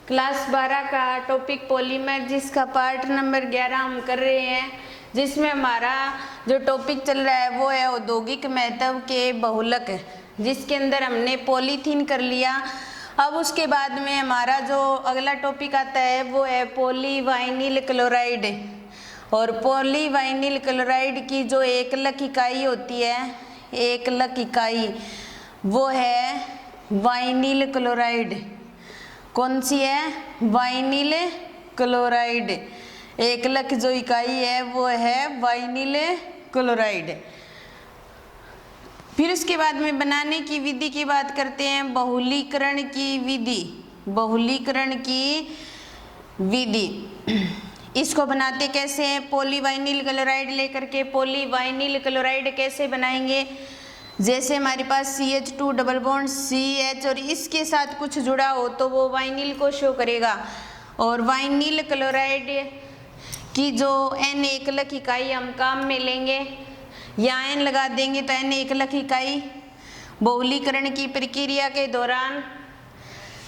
Class 12 का topic polymer जिसका part number 11 हम कर रहे हैं, जिसमें हमारा जो टॉपिक चल रहा है वो है औद्योगिक महत्व के बहुलक, जिसके अंदर हमने पॉलीथीन कर लिया। अब उसके बाद में हमारा जो अगला टॉपिक आता है वो है पॉलीवाइनिल क्लोराइड। और पॉलीवाइनिल क्लोराइड की जो एकलक इकाई होती है, एकलक इकाई वो है वाइनिल क्लोराइड। कौन सी है? Vinyl chloride. एकलक जो इकाई है वो है वाइनिल क्लोराइड। फिर उसके बाद में बनाने की विधि की बात करते हैं, बहुलीकरण की विधि। बहुलीकरण की विधि इसको बनाते कैसे हैं? पॉलीवाइनिल क्लोराइड लेकर के पॉलीवाइनिल क्लोराइड कैसे बनाएंगे? जैसे हमारे पास CH2 डबल बॉन्ड CH और इसके साथ कुछ जुड़ा हो तो वो वाइनिल को शो करेगा। और वाइनिल क्लोराइड की जो N एकलक इकाई हम काम में लेंगे, यहाँ N लगा देंगे तो N एकलक इकाई बहुलीकरण की प्रक्रिया के दौरान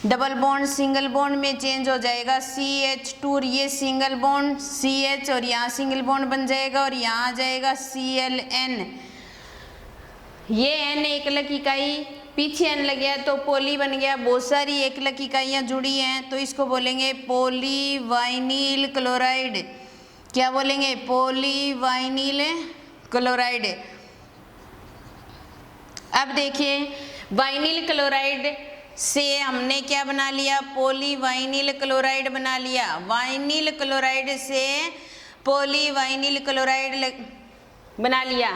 डबल बॉन्ड सिंगल बॉन्ड में चेंज हो जाएगा। CH2 और ये सिंगल बॉन्ड CH और यहाँ सिंगल बॉन्ड बन जाएगा और यहाँ आ जाएगा ClN। ये N एकलक इकाई पीछे N लग गया तो पोली बन गया। बहुत सारी एकलक इकाइयाँ जुड़ी हैं तो इसको बोलेंगे पॉलीवाइनिल क्लोराइड। क्या बोलेंगे? पॉलीवाइनिल क्लोराइड। अब देखिए, वाइनिल क्लोराइड से हमने क्या बना लिया? पॉलीवाइनिल क्लोराइड बना लिया। वाइनिल क्लोराइड से पॉलीवाइनिल क्लोराइड बना लिया।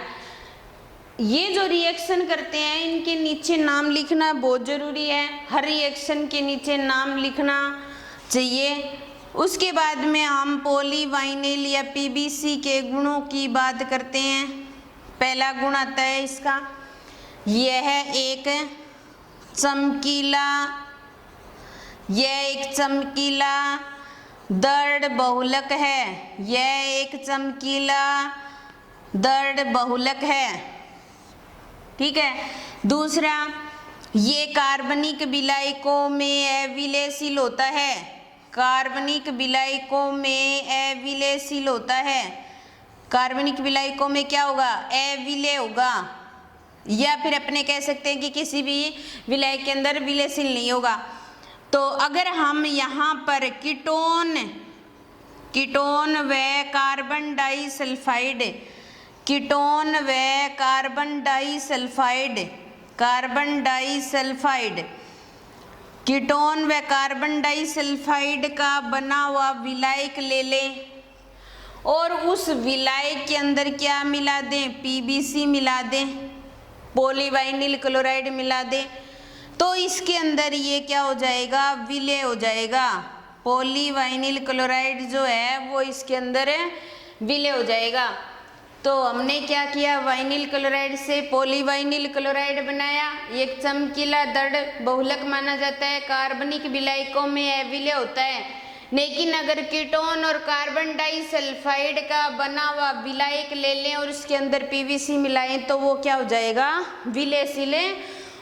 ये जो रिएक्शन करते हैं इनके नीचे नाम लिखना बहुत ज़रूरी है। हर रिएक्शन के नीचे नाम लिखना चाहिए। उसके बाद में हम पॉलीवाइनिल या PVC के गुणों की बात करते हैं। पहला गुण आता है इसका, यह एक चमकीला दृढ़ बहुलक है। यह एक चमकीला दृढ़ बहुलक है। ठीक है। दूसरा, ये कार्बनिक विलायकों में अविलयशील होता है। कार्बनिक विलायकों में अविलयशील होता है। कार्बनिक विलायकों में क्या होगा? अविलय होगा। या फिर अपने कह सकते हैं कि किसी भी विलायक के अंदर विलयशील नहीं होगा। तो अगर हम यहाँ पर कीटोन व कार्बन डाइसल्फाइड, कीटोन व कार्बन डाइसल्फाइड, कीटोन व कार्बन डाइसल्फाइड का बना हुआ विलायक ले लें और उस विलायक के अंदर क्या मिला दें? PVC मिला दें, पॉलीवाइनिल क्लोराइड मिला दें, तो इसके अंदर ये क्या हो जाएगा? विलय हो जाएगा। पॉलीवाइनिल क्लोराइड जो है वो इसके अंदर विलय हो जाएगा। तो हमने क्या किया? वाइनिल क्लोराइड से पॉलीवाइनिल क्लोराइड बनाया। एक चमकीला दृढ़ बहुलक माना जाता है, कार्बनिक विलायकों में अविलय होता है। लेकिन अगर कीटोन और कार्बन डाइसल्फाइड का बना हुआ विलायक ले लें और उसके अंदर PVC मिलाएं तो वो क्या हो जाएगा? विलयशील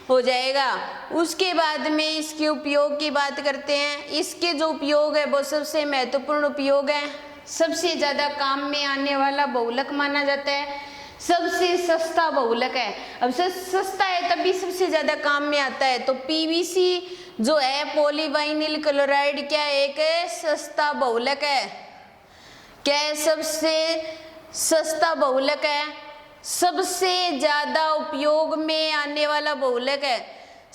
हो जाएगा। उसके बाद में इसके उपयोग की बात करते हैं। इसके जो उपयोग है वो सबसे महत्वपूर्ण उपयोग है। सबसे ज़्यादा काम में आने वाला बहुलक माना जाता है। सबसे सस्ता बहुलक है। अब सस्ता है तभी सबसे ज़्यादा काम में आता है। तो PVC जो है पॉलीवाइनिल क्लोराइड क्या है? एक सस्ता बहुलक है। क्या है? सबसे सस्ता बहुलक है। सबसे ज़्यादा उपयोग में आने वाला बहुलक है।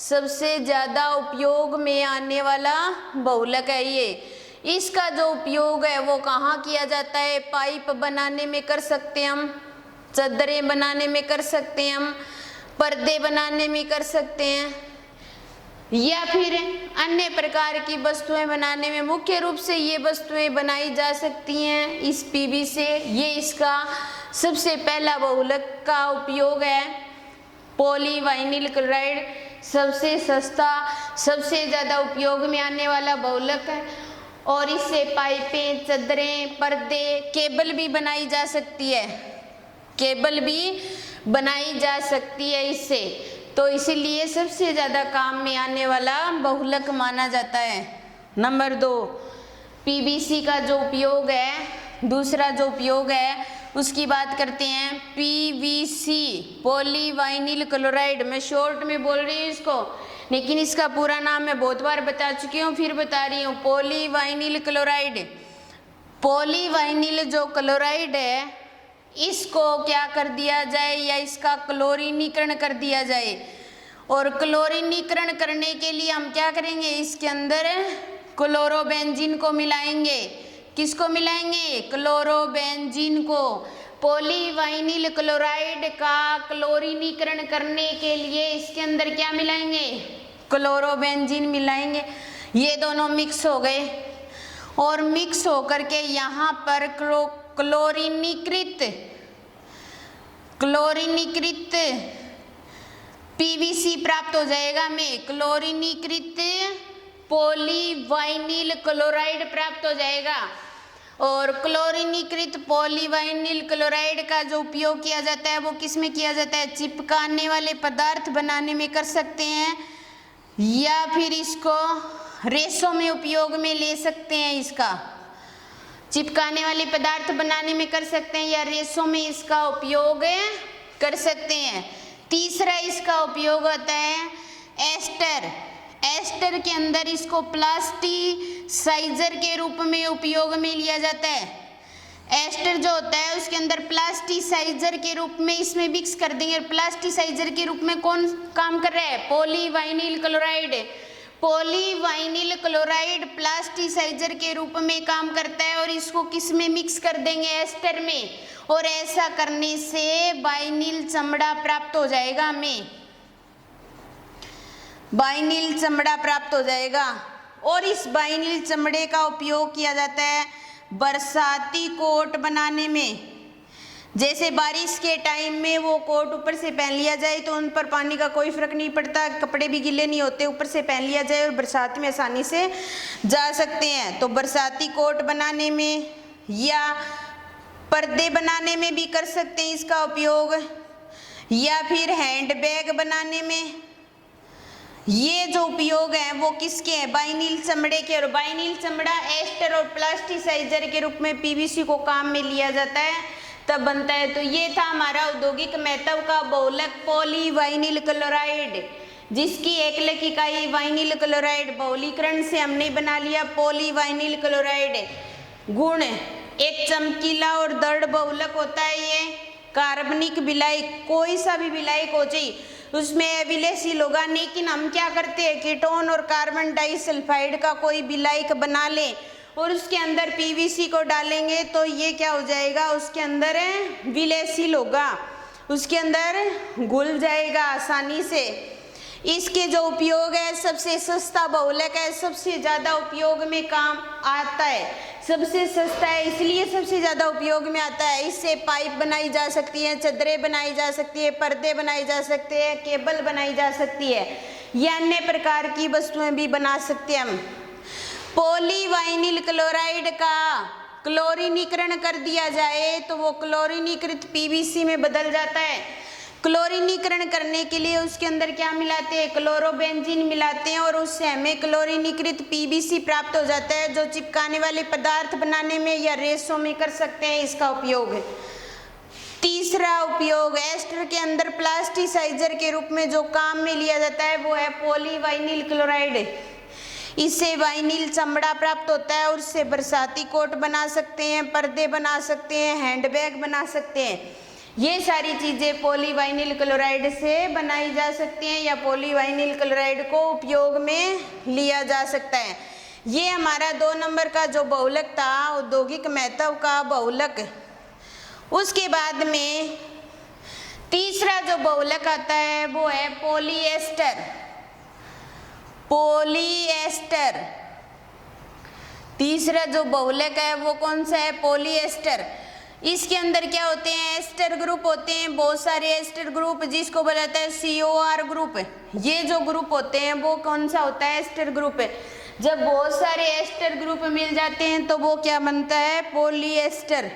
सबसे ज़्यादा उपयोग में आने वाला बहुलक है ये। इसका जो उपयोग है वो कहाँ किया जाता है? पाइप बनाने में कर सकते हैं हम, चादरें बनाने में कर सकते हैं हम, पर्दे बनाने में कर सकते हैं, या फिर अन्य प्रकार की वस्तुएं बनाने में। मुख्य रूप से ये वस्तुएं बनाई जा सकती हैं इस PVC से। ये इसका सबसे पहला बहुलक का उपयोग है। पॉलीवाइनिल क्लोराइड सबसे सस्ता, सबसे ज़्यादा उपयोग में आने वाला बहुलक है और इससे पाइपें, चादरें, पर्दे, केबल भी बनाई जा सकती है। केबल भी बनाई जा सकती है इससे। तो इसीलिए सबसे ज़्यादा काम में आने वाला बहुलक माना जाता है। नंबर 2, पीबीसी का जो उपयोग है, दूसरा जो उपयोग है उसकी बात करते हैं। पीवीसी पॉलीवाइनिल क्लोराइड, मैं शॉर्ट में बोल रही हूँ इसको, लेकिन इसका पूरा नाम मैं बहुत बार बता चुकी हूँ, फिर बता रही हूँ। पॉलीवाइनिल क्लोराइड, पॉलीवाइनिल जो क्लोराइड है इसको क्या कर दिया जाए, या इसका क्लोरीनीकरण कर दिया जाए। और क्लोरीनीकरण करने के लिए हम क्या करेंगे, इसके अंदर क्लोरोबेंजीन को मिलाएंगे। किसको मिलाएंगे? क्लोरोबेंजीन को। पॉलीवाइनिल क्लोराइड का क्लोरीनीकरण करने के लिए इसके अंदर क्या मिलाएंगे? क्लोरोबेंजीन मिलाएंगे। ये दोनों मिक्स हो गए और मिक्स होकर के यहाँ पर क्लोरीनीकृत पीवीसी प्राप्त हो जाएगा। हमें क्लोरीनीकृत पॉलीवाइनिल क्लोराइड प्राप्त हो जाएगा। और क्लोरीनीकृत पॉलीवाइनिल क्लोराइड का जो उपयोग किया जाता है वो किस में किया जाता है? चिपकाने वाले पदार्थ बनाने में कर सकते हैं, या फिर इसको रेशों में उपयोग में ले सकते हैं। इसका चिपकाने वाले पदार्थ बनाने में कर सकते हैं या रेशों में इसका उपयोग कर सकते हैं। तीसरा इसका उपयोग होता है एस्टर। एस्टर के अंदर इसको प्लास्टिसाइजर के रूप में उपयोग में लिया जाता है। एस्टर जो होता है उसके अंदर प्लास्टिसाइजर के रूप में इसमें मिक्स कर देंगे। प्लास्टिसाइजर के रूप में कौन काम कर रहा है? पॉलीवाइनिल क्लोराइड। पॉलीवाइनिल क्लोराइड प्लास्टिसाइजर के रूप में काम करता है और इसको किस में मिक्स कर देंगे? एस्टर में। और ऐसा करने से वाइनिल चमड़ा प्राप्त हो जाएगा। हमें वाइनिल चमड़ा प्राप्त हो जाएगा। और इस वाइनिल चमड़े का उपयोग किया जाता है बरसाती कोट बनाने में। जैसे बारिश के टाइम में वो कोट ऊपर से पहन लिया जाए तो उन पर पानी का कोई फर्क नहीं पड़ता, कपड़े भी गीले नहीं होते, ऊपर से पहन लिया जाए और बरसात में आसानी से जा सकते हैं। तो बरसाती कोट बनाने में या पर्दे बनाने में भी कर सकते हैं इसका उपयोग, या फिर हैंडबैग बनाने में। ये जो उपयोग है वो किसके हैं? वाइनिल चमड़े के। और वाइनिल चमड़ा एस्टर और प्लास्टिसाइजर के रूप में पीवीसी को काम में लिया जाता है, तब बनता है। तो ये था हमारा औद्योगिक महत्व का बहुलक पॉलीवाइनिल क्लोराइड, जिसकी एकलक इकाई वाइनिल क्लोराइड। बहुलीकरण से हमने बना लिया पॉलीवाइनिल क्लोराइड। गुण, एक चमकीला और दृढ़ बहुलक होता है। ये कार्बनिक विलायक, कोई सा भी विलायक हो चाहिए उसमें विलेयशील होगा। लेकिन हम क्या करते हैं, कीटोन और कार्बन डाइसल्फाइड का कोई विलायक बना लें और उसके अंदर पीवीसी को डालेंगे तो ये क्या हो जाएगा? उसके अंदर विलेयशील होगा, उसके अंदर घुल जाएगा आसानी से। इसके जो उपयोग है, सबसे सस्ता बहुलक है, सबसे ज़्यादा उपयोग में काम आता है। सबसे सस्ता है इसलिए सबसे ज़्यादा उपयोग में आता है। इससे पाइप बनाई जा सकती है, चादरें बनाई जा सकती है, पर्दे बनाए जा सकते हैं, केबल बनाई जा सकती है, या अन्य प्रकार की वस्तुएं भी बना सकते हैं हम। पॉलीवाइनिल क्लोराइड का क्लोरीनीकरण कर दिया जाए तो वो क्लोरीनीकृत पीवीसी में बदल जाता है। क्लोरीनीकरण करने के लिए उसके अंदर क्या मिलाते हैं? क्लोरोबेंजीन मिलाते हैं और उससे हमें क्लोरीनीकृत पीवीसी प्राप्त हो जाता है, जो चिपकाने वाले पदार्थ बनाने में या रेशों में कर सकते हैं इसका उपयोग। तीसरा उपयोग, एस्टर के अंदर प्लास्टिसाइजर के रूप में जो काम में लिया जाता है वो है पॉलीवाइनिल क्लोराइड। इससे वाइनिल चमड़ा प्राप्त होता है और उससे बरसाती कोट बना सकते हैं, पर्दे बना सकते हैं, हैंडबैग बना सकते हैं। ये सारी चीज़ें पॉलीवाइनिल क्लोराइड से बनाई जा सकती हैं या पॉलीवाइनिल क्लोराइड को उपयोग में लिया जा सकता है। ये हमारा 2 नंबर का जो बहुलक था, औद्योगिक महत्व का बहुलक। उसके बाद में तीसरा जो बहुलक आता है वो है पॉलीएस्टर। पॉलीएस्टर, तीसरा जो बहुलक है वो कौन सा है? पॉलीएस्टर। इसके अंदर क्या होते हैं? एस्टर ग्रुप होते हैं, बहुत सारे एस्टर ग्रुप, जिसको बोला जाता है COR ग्रुप। ये जो ग्रुप होते हैं वो कौन सा होता है? Ester group. जब बहुत सारे एस्टर ग्रुप मिल जाते हैं तो वो क्या बनता है? पॉलीएस्टर।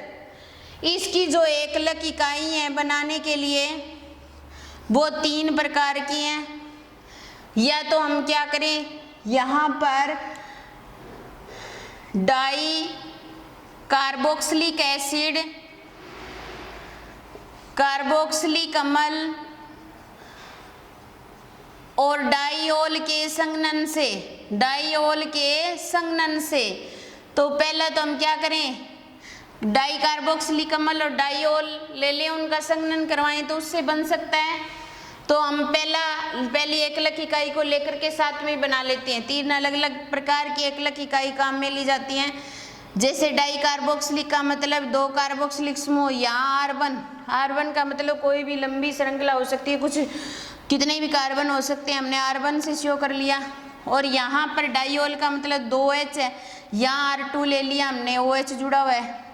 इसकी जो एकलक इकाई है बनाने के लिए वो 3 प्रकार की हैं। या तो हम क्या करें, यहाँ पर डाई कार्बोक्सिलिक एसिड, कार्बोक्सिलिक अम्ल और डाइओल के संघनन से, डाइओल के संघनन से। तो पहला तो हम क्या करें, डाई कार्बोक्सिलिक अम्ल और डाइओल ले लें, उनका संघनन करवाएं तो उससे बन सकता है। तो हम पहली एकलक इकाई को लेकर के साथ में बना लेते हैं। 3 अलग अलग प्रकार की एकलक इकाई काम में ली जाती हैं। जैसे डाई कार्बोक्सिलिक का मतलब 2 कार्बोक्सिलिक समूह, यहाँ R1, R1 का मतलब कोई भी लंबी श्रृंखला हो सकती है, कुछ कितने भी कार्बन हो सकते हैं, हमने R1 से शो कर लिया। और यहाँ पर डाइओल का मतलब 2H है, यहाँ R2 ले लिया हमने, OH जुड़ा हुआ है,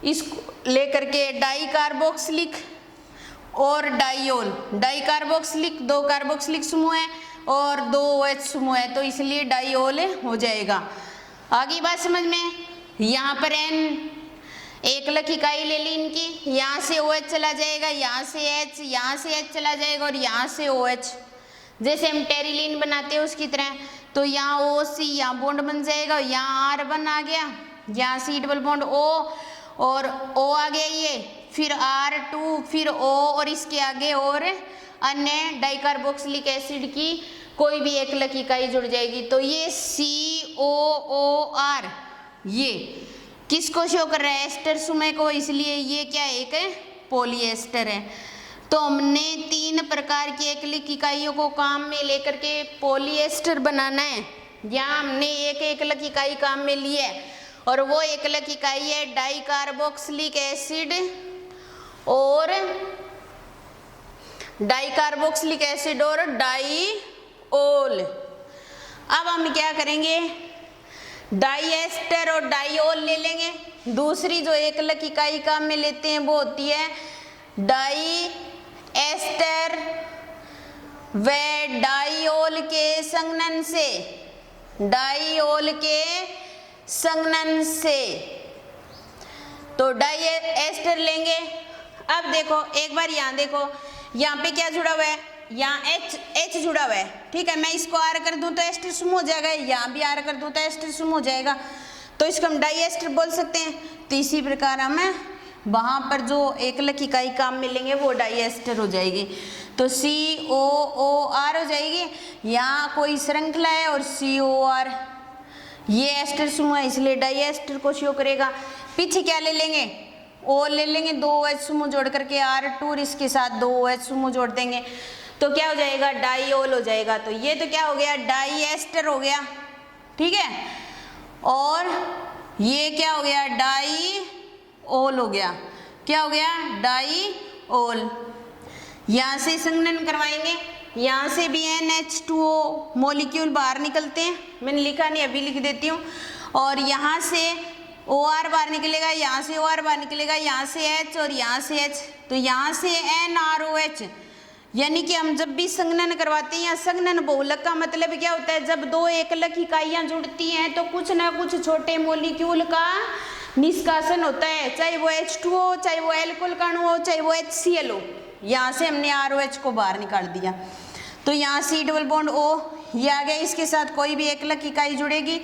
इसको लेकर के डाई कार्बोक्सिलिक और डाइओल, डाई कार्बोक्सिलिक 2 कार्बोक्सिलिक समूह है और 2 OH समूह है, तो इसलिए डाइओल हो जाएगा। आगे बात समझ में। यहाँ पर N एकलक इकाई ले ली इनकी, यहाँ से OH चला जाएगा, यहाँ से H, यहाँ से H चला जाएगा और यहाँ से OH, जैसे हम टेरिलीन बनाते हैं उसकी तरह। तो यहाँ OC, यहाँ बॉन्ड बन जाएगा, यहाँ R1 आ गया, यहाँ C डबल बॉन्ड O और O आ गया ये, फिर R2, फिर O और इसके आगे और अन्य डाइकार्बोक्सिलिक एसिड की कोई भी एकलक इकाई जुड़ जाएगी। तो ये COOR ये किसको शो कर रहा है, एस्टर समूह को, इसलिए ये क्या है, एक पॉलीएस्टर है। तो हमने 3 प्रकार की एकलक इकाइयों को काम में लेकर के पॉलीएस्टर बनाना है। यहाँ हमने एक एकलक इकाई काम में ली है और वो एकलक इकाई है डाई कार्बोक्सिलिक एसिड और डाई कार्बोक्सिलिक एसिड और डाइओल। अब हम क्या करेंगे, डाइएस्टर और डाइओल ले लेंगे। दूसरी जो एकलक इकाई काम में लेते हैं वो होती है डाइएस्टर व डाइओल के संघनन से, डाइओल के संघनन से। तो डाइएस्टर लेंगे। अब देखो एक बार यहाँ देखो, यहाँ पे क्या जुड़ा हुआ है, यहाँ H जुड़ा हुआ है, ठीक है। मैं इसको R कर दूं तो एस्टर समूह हो जाएगा, यहाँ भी R कर दूं तो एस्टर समूह हो जाएगा, तो इसको हम डाइएस्टर बोल सकते हैं। तो इसी प्रकार हमें वहाँ पर जो एकलक इकाई काम मिलेंगे वो डाइएस्टर हो जाएगी। तो COOR हो जाएगी, यहाँ कोई श्रृंखला है और COR ये एस्टर समूह है, इसलिए डाइएस्टर को शो करेगा। पीछे क्या ले लेंगे, O ले लेंगे, 2 OH समूह जोड़ करके R2 और इसके साथ 2 OH समूह जोड़ देंगे, तो क्या हो जाएगा, डाइओल हो जाएगा। तो ये तो क्या हो गया, डाइएस्टर हो गया, ठीक है। और ये क्या हो गया, डाइओल हो गया। क्या हो गया, डाइओल। यहाँ से संघनन करवाएंगे, यहाँ से भी NH2O मॉलिक्यूल बाहर निकलते हैं, मैंने लिखा नहीं अभी लिख देती हूँ। और यहाँ से OR बाहर निकलेगा, यहाँ से OR बाहर निकलेगा, यहाँ से H और यहाँ से H, तो यहाँ से NROH। यानी कि हम जब भी संघनन करवाते हैं या संघनन बहुलक का मतलब क्या होता है, जब 2 एकलक इकाइयाँ जुड़ती हैं तो कुछ ना कुछ छोटे मॉलिक्यूल का निष्कासन होता है, चाहे वो H2O, चाहे वो एल्कोहल का अणु हो, चाहे वो HCl हो। यहाँ से हमने ROH को बाहर निकाल दिया, तो यहाँ C डबल बॉन्ड O ये आ गया, इसके साथ कोई भी एकलक इकाई जुड़ेगी,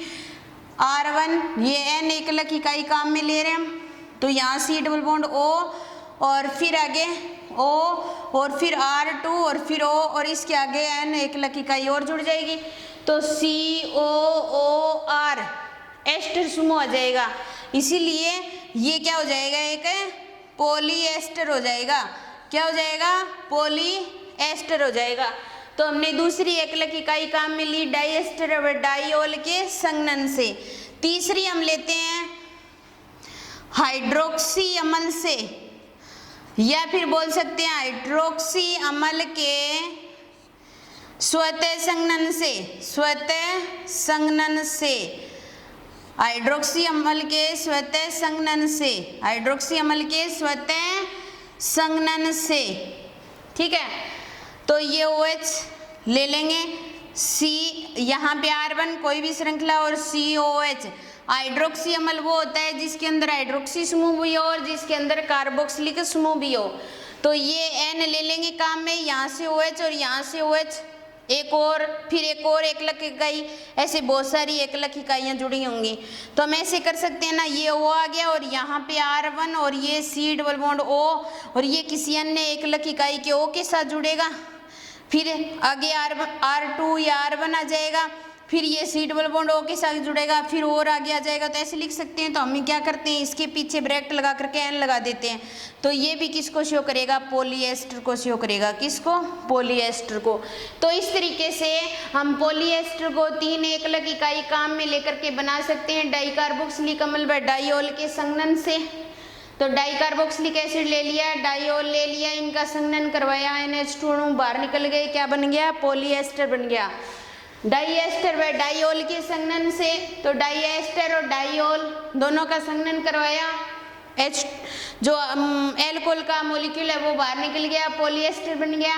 R1 ये N एकलक इकाई काम में ले रहे हैं हम, तो यहाँ C डबल बॉन्ड O और फिर आगे O और फिर R2 और फिर O और इसके आगे N एकलक इकाई और जुड़ जाएगी, तो COOR एस्टर समूह आ जाएगा। इसीलिए ये क्या हो जाएगा, एक पॉलीएस्टर हो जाएगा। क्या हो जाएगा, पॉलीएस्टर हो जाएगा। तो हमने दूसरी एकलक इकाई काम में ली डाइएस्टर और डाइओल के संघनन से। तीसरी हम लेते हैं हाइड्रोक्सी अम्ल से, या फिर बोल सकते हैं हाइड्रोक्सी अम्ल के स्वतः संघनन से, स्वतः संघनन से, हाइड्रोक्सी अम्ल के स्वतः संघनन से, हाइड्रोक्सी अम्ल के स्वतः संघनन से, ठीक है। तो ये OH ले लेंगे, C यहाँ पे R1 कोई भी श्रृंखला और COH। हाइड्रोक्सी अम्ल वो होता है जिसके अंदर हाइड्रोक्सी समूह भी हो और जिसके अंदर कार्बोक्सिलिक समूह भी हो। तो ये N ले लेंगे काम में, यहाँ से OH और यहाँ से OH, एक और, फिर एक और एकलक इकाई, ऐसे बहुत सारी एकलक इकाइयाँ जुड़ी होंगी। तो हम ऐसे कर सकते हैं ना, ये O आ गया और यहाँ पे R1 और ये C डबल बॉन्ड O और ये किसी अन्य एकलक इकाई के O के साथ जुड़ेगा। फिर आगे R2 या R1 आ जाएगा, फिर ये C डबल बॉन्ड O के साथ जुड़ेगा, फिर और आगे आ जाएगा। तो ऐसे लिख सकते हैं। तो हम क्या करते हैं, इसके पीछे ब्रैकेट लगा करके N लगा देते हैं। तो ये भी किसको शो करेगा, पॉलीएस्टर को शो करेगा। किसको, पॉलीएस्टर को। तो इस तरीके से हम पॉलीएस्टर को 3 एकलक इकाई काम में लेकर के बना सकते हैं डाइकार्बोक्सिलिक अम्ल व डाइऑल के संघनन से। तो डाइकार्बोक्सिलिक एसिड ले लिया, डाइऑल ले लिया, इनका संघनन करवाया, NH2 अणु बाहर निकल गए, क्या बन गया, पॉलीएस्टर बन गया। डाइएस्टर व डाइऑल के संघनन से, तो डाइएस्टर और डाइऑल दोनों का संघनन करवाया, H जो एल्कोहल का मॉलिक्यूल है वो बाहर निकल गया, पॉलीएस्टर बन गया।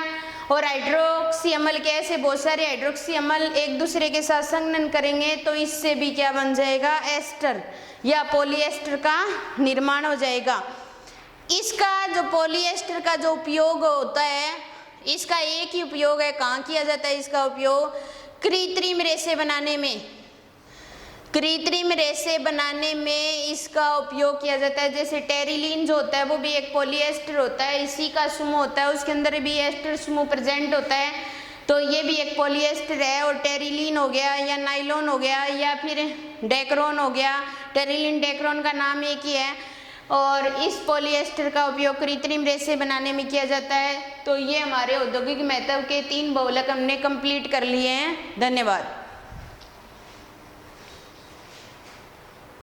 और हाइड्रोक्सी अम्ल के ऐसे बहुत सारे हाइड्रोक्सी अम्ल एक दूसरे के साथ संघनन करेंगे तो इससे भी क्या बन जाएगा, एस्टर या पॉलीएस्टर का निर्माण हो जाएगा। इसका जो पॉलीएस्टर का जो उपयोग होता है, इसका एक ही उपयोग है, कहाँ किया जाता है इसका उपयोग, कृत्रिम रेशे बनाने में। कृत्रिम रेशे बनाने में इसका उपयोग किया जाता है। जैसे टेरिलीन जो होता है वो भी एक पॉलीएस्टर होता है, इसी का समूह होता है, उसके अंदर भी एस्टर समूह प्रेजेंट होता है, तो ये भी एक पॉलीएस्टर है। और टेरिलीन हो गया या नाइलॉन हो गया या फिर डेक्रोन हो गया, टेरिलीन डेक्रोन का नाम एक ही है। और इस पॉलीएस्टर का उपयोग कृत्रिम रेशे बनाने में किया जाता है। तो ये हमारे औद्योगिक महत्व के 3 बहुलक हमने कंप्लीट कर लिए हैं। धन्यवाद।